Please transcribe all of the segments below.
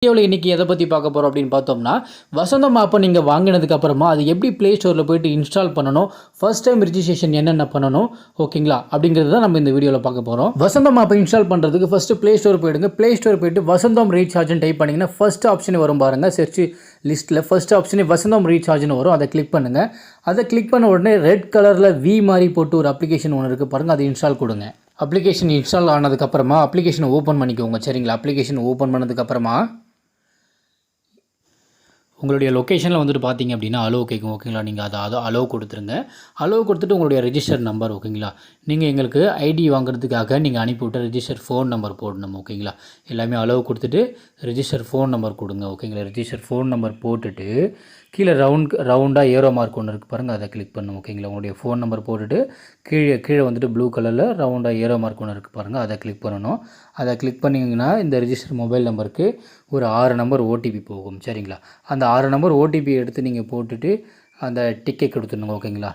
வீடியோவில் இன்றைக்கி எதை பற்றி பார்க்க போகிறோம் அப்படின்னு பார்த்தோம்னா, வசந்தம் ஆப்பை நீங்கள் வாங்கினதுக்கப்புறமா அது எப்படி ப்ளே ஸ்டோரில் போய்ட்டு இன்ஸ்டால் பண்ணணும், ஃபர்ஸ்ட் டைம் ரிஜிஸ்ட்ரேஷன் என்னென்ன பண்ணணும், ஓகேங்களா? அப்படிங்கிறது தான் நம்ம இந்த வீடியோவில் பார்க்க போகிறோம். வசந்தம் ஆப்பை இன்ஸ்டால் பண்ணுறதுக்கு ஃபஸ்ட்டு ப்ளே ஸ்டோர் போய்டுங்க. ப்ளே ஸ்டோர் போய்ட்டு வசந்தம் ரீசார்ஜ்னு டைப் பண்ணிங்கன்னா ஃபஸ்ட் ஆப்ஷன் வரும் பாருங்கள். சர்ச் லிஸ்ட்டில் ஃபஸ்ட் ஆப்ஷனே வசந்தம் ரீசார்ஜ்னு வரும். அதை கிளிக் பண்ணுங்கள். அதை கிளிக் பண்ண உடனே ரெட் கலரில் வி மாதிரி போட்டு ஒரு அப்ளிகேஷன் ஒன்று இருக்குது பாருங்கள். அதை இன்ஸ்டால் கொடுங்க. அப்ளிகேஷன் இன்ஸ்டால் ஆனதுக்கப்புறமா அப்ளிகேஷனை ஓப்பன் பண்ணிக்கோங்க. சரிங்களா? அப்ளிகேஷன் ஓப்பன் பண்ணதுக்கப்புறமா உங்களுடைய லொக்கேஷனில் வந்துட்டு பார்த்தீங்க அப்படின்னா அலோவ் கேட்கும். ஓகேங்களா? நீங்கள் அதை அலோவ் கொடுத்துருங்க. அலோவ் கொடுத்துட்டு உங்களுடைய ரிஜிஸ்டர் நம்பர், ஓகேங்களா? நீங்கள் எங்களுக்கு ஐடி வாங்குறதுக்காக நீங்கள் அனுப்பிவிட்ட ரிஜிஸ்டர் ஃபோன் நம்பர் போடணும். ஓகேங்களா? எல்லாமே அலோவ் கொடுத்துட்டு ரிஜிஸ்டர் ஃபோன் நம்பர் கொடுங்க. ஓகேங்களா? ரிஜிஸ்டர் ஃபோன் நம்பர் போட்டுட்டு கீழே ரவுண்டாக ஏரோ மார்க் ஒன்று இருக்குது பாருங்கள். அதை கிளிக் பண்ணும். ஓகேங்களா? உங்களுடைய ஃபோன் நம்பர் போட்டுட்டு கீழே வந்துட்டு ப்ளூ கலரில் ரவுண்டாக ஏரோ மார்க் ஒன்று இருக்குது பாருங்கள். அதை கிளிக் பண்ணணும். அதை கிளிக் பண்ணிங்கன்னா இந்த ரிஜிஸ்டர் மொபைல் நம்பருக்கு ஒரு 6 நம்பர் ஓடிபி போகும். சரிங்களா? அந்த 6 நம்பர் ஓடிபி எடுத்து நீங்கள் போட்டுட்டு அந்த டிக்கெட் கொடுத்துடணுங்க. ஓகேங்களா?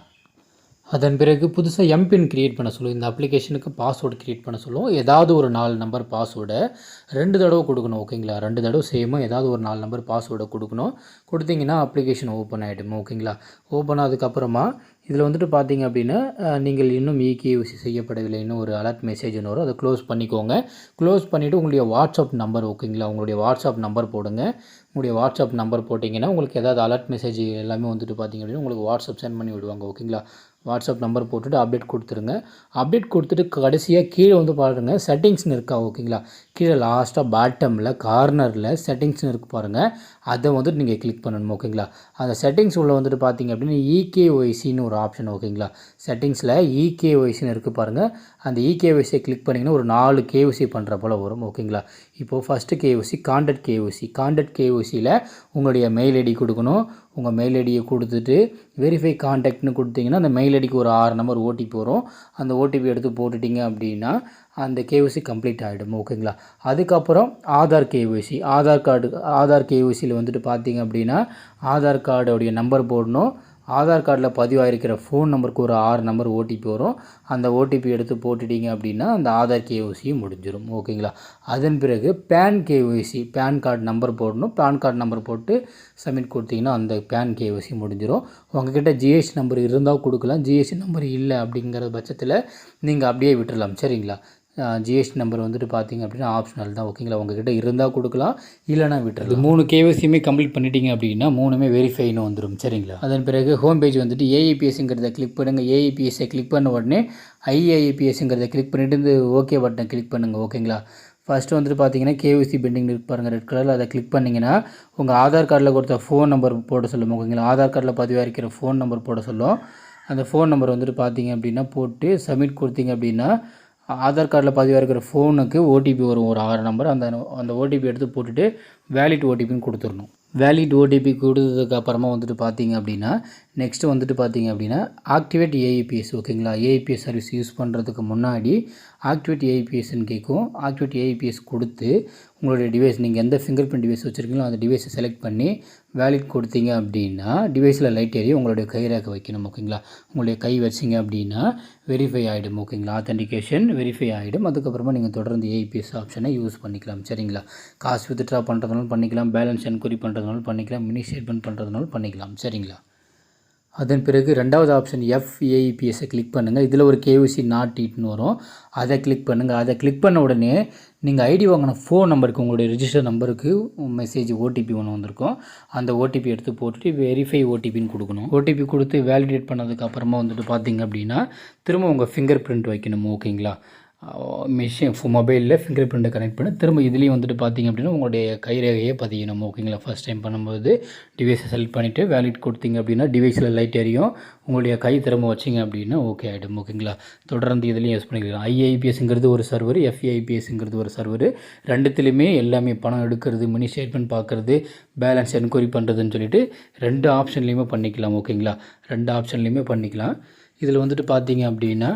அதன் பிறகு புதுசாக எம்பின் க்ரியேட் பண்ண சொல்லும். இந்த அப்ளிகேஷனுக்கு பாஸ்வேர்டு க்ரியேட் பண்ண சொல்லும். ஏதாவது ஒரு 4 நம்பர் பாஸ்வேர்டை 2 தடவை கொடுக்கணும். ஓகேங்களா? 2 தடவை சேமாக ஏதாவது ஒரு 4 நம்பர் பாஸ்வேர்டை கொடுக்கணும். கொடுத்தீங்கன்னா அப்ளிகேஷன் ஓப்பன் ஆகிடும். ஓகேங்களா? ஓப்பன் ஆனதுக்கப்புறமா இதில் வந்துட்டு பார்த்தீங்க அப்படின்னா நீங்கள் இன்னும் இகேஒய்சி செய்யப்படவில்லை, இன்னும் ஒரு அலர்ட் மெசேஜ் ஒன்று வரும். அதை க்ளோஸ் பண்ணிக்கோங்க. க்ளோஸ் பண்ணிவிட்டு உங்களுடைய வாட்ஸ்அப் நம்பர், ஓகேங்களா? உங்களுடைய வாட்ஸ்அப் நம்பர் போடுங்க. உங்களுடைய வாட்ஸ்அப் நம்பர் போட்டிங்கன்னா உங்களுக்கு ஏதாவது அலர்ட் மெசேஜ் எல்லாமே வந்துட்டு பார்த்திங்க அப்படின்னா உங்களுக்கு வாட்ஸ்அப் சென்ட் பண்ணி விடுவாங்க. ஓகேங்களா? வாட்ஸ்அப் நம்பர் போட்டுட்டு அப்டேட் கொடுத்துருங்க. அப்டேட் கொடுத்துட்டு கடைசியாக கீழே வந்து பாருங்கள் செட்டிங்ஸ்னு இருக்கா. ஓகேங்களா? கீழே லாஸ்ட்டாக பாட்டமில் கார்னரில் செட்டிங்ஸ்னு இருக்குது பாருங்கள். அதை வந்துட்டு நீங்கள் கிளிக் பண்ணணும். ஓகேங்களா? அந்த செட்டிங்ஸ் உள்ள வந்துட்டு பார்த்தீங்க அப்படின்னா இகேஒய்சின்னு ஒரு ஆப்ஷன். ஓகேங்களா? செட்டிங்ஸில் இகேஒய்சின்னு இருக்குது பாருங்கள். அந்த இகேஒய்சியை கிளிக் பண்ணிங்கன்னா ஒரு 4 கேஒய்சி பண்ணுற போல் வரும். ஓகேங்களா? இப்போது first KYC contact KYC. Contact கேஒய்சியில் உங்களுடைய மெயில் ஐடி கொடுக்கணும். உங்கள் மெயில் ஐடியை கொடுத்துட்டு வெரிஃபை கான்டாக்ட்னு கொடுத்தீங்கன்னா அந்த மெயில் ஐடிக்கு ஒரு 6 நம்பர் ஓடிபி வரும். அந்த ஓடிபி எடுத்து போட்டுட்டிங்க அப்படின்னா அந்த கேஒய்சி கம்ப்ளீட் ஆகிடும். ஓகேங்களா? அதுக்கப்புறம் ஆதார் கேஒய்சி. ஆதார் கேஒய்சியில் வந்துட்டு பார்த்தீங்க அப்படின்னா ஆதார் கார்டோடைய நம்பர் போடணும். ஆதார் கார்டில் பதிவாயிருக்கிற ஃபோன் நம்பருக்கு ஒரு 6 நம்பர் ஓடிபி வரும். அந்த ஓடிபி எடுத்து போட்டுட்டிங்க அப்படின்னா அந்த ஆதார் கேஒய்சியும் முடிஞ்சிடும். ஓகேங்களா? அதன் பிறகு PAN KYC. PAN card number போடணும். பேன் கார்டு நம்பர் போட்டு சப்மிட் கொடுத்தீங்கன்னா அந்த பேன் கேஒய்சி முடிஞ்சிடும். உங்கள்கிட்ட ஜிஎஸ்டி நம்பர் இருந்தால் கொடுக்கலாம். ஜிஎஸ்டி நம்பர் இல்லை அப்படிங்கிற பட்சத்தில் நீங்கள் அப்படியே விட்டுடலாம். சரிங்களா? ஜிஎஸ்டி நம்பர் வந்துட்டு பார்த்தீங்க அப்படின்னா ஆப்ஷனல் தான். ஓகேங்களா? உங்கள்கிட்ட இருந்தால் கொடுக்கலாம், இல்லைனா விட்டுறது. 3 கேஒய்சியுமே கம்ப்ளீட் பண்ணிட்டீங்க அப்படின்னா 3மே வெரிஃபைன்னு வந்துடும். சரிங்களா? அதன் பிறகு ஹோம் பேஜ் வந்துட்டு ஏஐபிஎஸ்ங்கிறத கிளிக் பண்ணுங்கள். ஏஐபிஎஸ்ஸை கிளிக் பண்ண உடனே ஐஏஐபிஎஸ்ங்கிறத கிளிக் பண்ணிவிட்டு இந்த ஓகே பட்டனை கிளிக் பண்ணுங்கள். ஓகேங்களா? ஃபஸ்ட்டு வந்துட்டு பார்த்தீங்கன்னா கேஒய்சி பெண்டிங் இருக்கு பாருங்கள் ரெட் கலரில். அதை கிளிக் பண்ணிங்கன்னா உங்கள் ஆதார் கார்டில் கொடுத்த ஃபோன் நம்பர் போட சொல்லும். ஓகேங்களா? ஆதார் கார்டில் பதிவாக இருக்கிற ஃபோன் நம்பர் போட சொல்லும். அந்த ஃபோன் நம்பர் வந்துட்டு பார்த்தீங்க அப்படின்னா போட்டு சப்மிட் கொடுத்தீங்க அப்படின்னா ஆதார் கார்டில் பதிவாக இருக்கிற ஃபோனுக்கு ஓடிபி வரும் ஒரு 6 நம்பர். அந்த ஓடிபி எடுத்து போட்டுட்டு வேலிட் ஓடிபின்னு கொடுத்துடணும். வேலிட் ஓடிபி கொடுத்ததுக்கப்புறமா வந்துட்டு பார்த்தீங்க அப்படின்னா நெக்ஸ்ட்டு வந்துட்டு பார்த்தீங்க அப்படின்னா ஆக்டிவேட் ஏஐபிஎஸ். ஓகேங்களா? ஏஐபிஎஸ் சர்வீஸ் யூஸ் பண்ணுறதுக்கு முன்னாடி ஆக்டிவேட் ஏஐபிஎஸ்ன்னு கேட்கும். ஆக்டிவேட் ஏஐபிஎஸ் கொடுத்து உங்களுடைய டிவைஸ் நீங்கள் எந்த ஃபிங்கர் பிரிண்ட் டிவைஸ் வச்சுருக்கீங்களோ அந்த டிவைஸை செலக்ட் பண்ணி வேலிட் கொடுத்தீங்க அப்படின்னா டிவைஸில் லைட் ஏறி உங்களுடைய கைரேகை வைக்கணும். ஓகேங்களா? உங்களுடைய கை வச்சிங்க அப்படின்னா வெரிஃபை ஆகிடும். ஓகேங்களா? ஆத்தென்டிகேஷன் வெரிஃபை ஆகிடும். அதுக்கப்புறமா நீங்கள் தொடர்ந்து ஏஐபிஎஸ் ஆப்ஷனை யூஸ் பண்ணிக்கலாம். சரிங்களா? காசு வித்ட்ரா பண்ணுறதுனாலும் பண்ணிக்கலாம், பேலன்ஸ் என்கொயரி பண்ணுறதுனாலும் பண்ணிக்கலாம், மினி ஸ்டேட்மெண்ட் பண்ணுறதுனாலும் பண்ணிக்கலாம். சரிங்களா? அதன் பிறகு 2வது ஆப்ஷன் எஃப்ஏஇபிஎஸ்ஸை கிளிக் பண்ணுங்கள். இதில் ஒரு கேஒய்சி நாட் இட்னு வரும். அதை கிளிக் பண்ணுங்கள். அதை கிளிக் பண்ண உடனே நீங்கள் ஐடி வாங்கின ஃபோன் நம்பருக்கு உங்களுடைய ரிஜிஸ்டர் நம்பருக்கு மெசேஜ் ஓடிபி ஒன்று வந்திருக்கும். அந்த ஓடிபி எடுத்து போட்டுட்டு வெரிஃபை ஓடிபின்னு கொடுக்கணும். ஓடிபி கொடுத்து வேலிடேட் பண்ணதுக்கப்புறமா வந்துட்டு பார்த்தீங்க அப்படின்னா திரும்ப உங்கள் ஃபிங்கர் பிரிண்ட் வைக்கணும். ஓகேங்களா? மொபைலில் ஃபிங்கர் பிரிண்ட்டை கனெக்ட் பண்ணி திரும்ப இதுலேயும் வந்துட்டு பார்த்தீங்க அப்படின்னா உங்களுடைய கைரேகையை பதியணும். ஓகேங்களா? ஃபஸ்ட் டைம் பண்ணும்போது டிவைஸை செலக்ட் பண்ணிவிட்டு வேலிட் கொடுத்தீங்க அப்படின்னா டிவைஸில் லைட் எரியும். உங்களுடைய கை திரும்ப வச்சிங்க அப்படின்னா ஓகே ஆகிடும். ஓகேங்களா? தொடர்ந்து இதுலேயும் யூஸ் பண்ணிக்கலாம். ஐஐபிஎஸ்ங்கிறது ஒரு சர்வர், எஃப்ஏஐபிஎஸ்ங்கிறது ஒரு சர்வர். ரெண்டுத்துலேயுமே எல்லாமே பணம் எடுக்கிறது, மினி ஸ்டேட்மெண்ட் பார்க்குறது, பேலன்ஸ் என்கொயரி பண்ணுறதுன்னு சொல்லிட்டு 2 ஆப்ஷன்லேயுமே பண்ணிக்கலாம். ஓகேங்களா? 2 ஆப்ஷன்லேயுமே பண்ணிக்கலாம். இதில் வந்துட்டு பார்த்தீங்க அப்படின்னா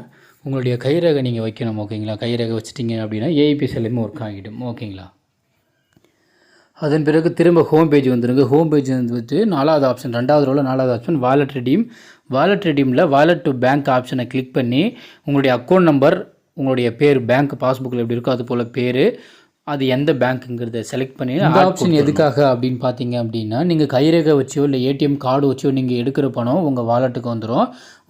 உங்களுடைய கைரேகை நீங்கள் வைக்கணும். ஓகேங்களா? கைரேகை வச்சிட்டிங்க அப்படின்னா ஏஐபிஎஸ் எல்லாமே ஒர்க் ஆகிடும். ஓகேங்களா? அதன் பிறகு திரும்ப ஹோம் பேஜ் வந்துடுங்க. ஹோம் பேஜ் வந்துட்டு 4வது ஆப்ஷன் 2வது ரோவில் 4வது ஆப்ஷன் வாலெட் ரெடீம். வாலெட் ரெடீமில் வாலெட் டு பேங்க் ஆப்ஷனை கிளிக் பண்ணி உங்களுடைய அக்கௌண்ட் நம்பர், உங்களுடைய பேர் பேங்க் பாஸ்புக்கில் எப்படி இருக்கோ அது போல் பேர், அது எந்த பேங்க்குங்கிறத செலக்ட் பண்ணி இந்த ஆப்ஷன் எதுக்காக அப்படின்னு பார்த்தீங்க அப்படின்னா, நீங்கள் கைரேகை வச்சோ இல்லை ஏடிஎம் கார்டு வச்சோ நீங்கள் எடுக்கிற பணம் உங்கள் வாலெட்டுக்கு வந்துடும்.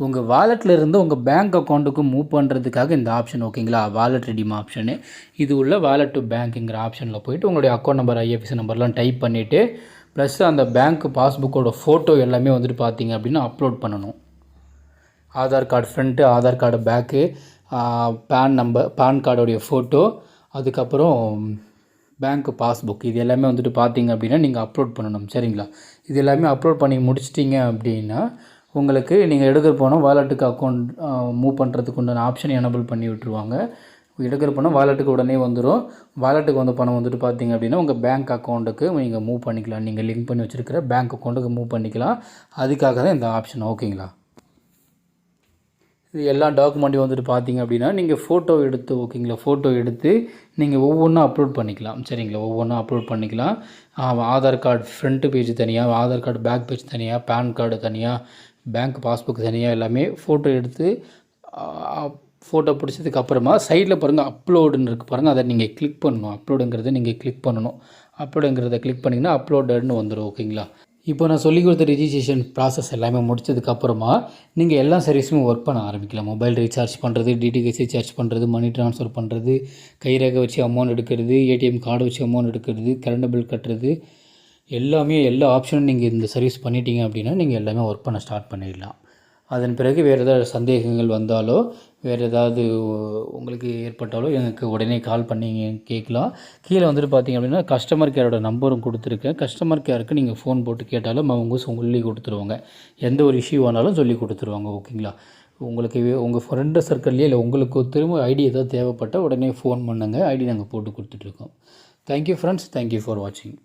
உங்கள் வாலெட்டில் இருந்து உங்கள் பேங்க் அக்கௌண்ட்டுக்கு மூவ் பண்ணுறதுக்காக இந்த ஆப்ஷன் ஓகேங்களா. வாலெட் ரெடீம் ஆப்ஷனு இது உள்ள வாலெட் டு பேங்க்குங்கிற ஆப்ஷனில் போய்ட்டு உங்களுடைய அக்கௌண்ட் நம்பர் ஐஎஃப்எஸ்சி நம்பர்லாம் டைப் பண்ணிவிட்டு ப்ளஸ் அந்த பேங்க் பாஸ்புக்கோட ஃபோட்டோ எல்லாமே வந்துட்டு பார்த்தீங்க அப்படின்னா அப்லோட் பண்ணணும். Aadhaar card front, Aadhaar card back, PAN கார்டோடைய ஃபோட்டோ, அதுக்கப்புறம் பேங்க் பாஸ்புக், இது எல்லாமே வந்துட்டு பார்த்தீங்க அப்படின்னா நீங்கள் அப்லோட் பண்ணணும். சரிங்களா. இது எல்லாமே அப்லோட் பண்ணி முடிச்சிட்டிங்க அப்படின்னா உங்களுக்கு நீங்கள் எடுக்கிற பணம் வாலெட்டுக்கு அக்கௌண்ட் மூவ் பண்ணுறதுக்கு உண்டான ஆப்ஷன் எனபிள் பண்ணி விட்டுருவாங்க. எடுக்கிற பணம் வாலெட்டுக்கு உடனே வந்துடும். வாலெட்டுக்கு வந்த பணம் வந்துட்டு பார்த்தீங்க அப்படின்னா உங்கள் பேங்க் அக்கௌண்ட்டுக்கு நீங்கள் மூவ் பண்ணிக்கலாம். நீங்கள் லிங்க் பண்ணி வச்சுருக்கிற பேங்க் அக்கௌண்ட்டுக்கு மூவ் பண்ணிக்கலாம். அதுக்காக தான் இந்த ஆப்ஷன் ஓகேங்களா. இது எல்லா டாக்குமெண்ட்டையும் வந்துட்டு பார்த்தீங்க அப்படின்னா நீங்கள் ஃபோட்டோ எடுத்து ஓகேங்களா, ஃபோட்டோ எடுத்து நீங்கள் ஒவ்வொன்றா அப்லோட் பண்ணிக்கலாம். சரிங்களா. ஒவ்வொன்றா அப்லோட் பண்ணிக்கலாம். ஆதார் கார்டு ஃப்ரண்ட்டு பேஜ் தனியாக, ஆதார் கார்டு பேக் பேஜ் தனியாக, பேன் கார்டு தனியாக, பேங்க் பாஸ்புக் தனியாக எல்லாமே ஃபோட்டோ எடுத்து ஃபோட்டோ பிடிச்சதுக்கப்புறமா சைடில் பாருங்கள் அப்லோடுன்னு இருக்குது பாருங்கள், அதை நீங்கள் கிளிக் பண்ணணும். அப்லோடுங்கிறத நீங்கள் கிளிக் பண்ணணும். அப்லோடுங்கிறத கிளிக் பண்ணிங்கன்னா அப்லோடட்னு வந்துடும் ஓகேங்களா. இப்போ நான் சொல்லிக் கொடுத்த ரிஜிஸ்ட்ரேஷன் ப்ராசஸ் எல்லாமே முடிச்சதுக்கப்புறமா நீங்கள் எல்லா சர்வீஸுமே ஒர்க் பண்ண ஆரம்பிக்கலாம். மொபைல் ரீசார்ஜ் பண்ணுறது, டிடிஹெச் ரீசார்ஜ் பண்ணுறது, மணி ட்ரான்ஸ்ஃபர் பண்ணுறது, கைரேகை வச்சு அமௌண்ட் எடுக்கிறது, ஏடிஎம் கார்டு வச்சு அமௌண்ட் எடுக்கிறது, கரண்ட் பில் கட்டுறது, எல்லா ஆப்ஷனும் நீங்கள் இந்த சர்வீஸ் பண்ணிட்டீங்க அப்படின்னா நீங்கள் எல்லாமே ஒர்க் பண்ண ஸ்டார்ட் பண்ணிடலாம். அதன் பிறகு வேறு ஏதாவது சந்தேகங்கள் வந்தாலோ வேறு ஏதாவது உங்களுக்கு ஏற்பட்டாலோ எனக்கு உடனே கால் பண்ணி கேட்கலாம். கீழே வந்துட்டு பார்த்திங்க அப்படின்னா கஸ்டமர் கேரோட நம்பரும் கொடுத்துருக்கேன். கஸ்டமர் கேருக்கு நீங்கள் ஃபோன் போட்டு கேட்டாலும் அவங்க சொல்லி கொடுத்துருவாங்க. எந்த ஒரு இஷ்யூ ஆனாலும் சொல்லி கொடுத்துருவாங்க ஓகேங்களா. உங்களுக்கு உங்கள் ஃப்ரெண்டு சர்க்கிள்லேயே இல்லை உங்களுக்கு திரும்ப ஐடி ஏதாவது தேவைப்பட்டால் உடனே ஃபோன் பண்ணுங்கள். ஐடி நாங்கள் போட்டு கொடுத்துட்ருக்கோம். Thank you friends. தேங்க்யூ ஃபார் வாட்சிங்.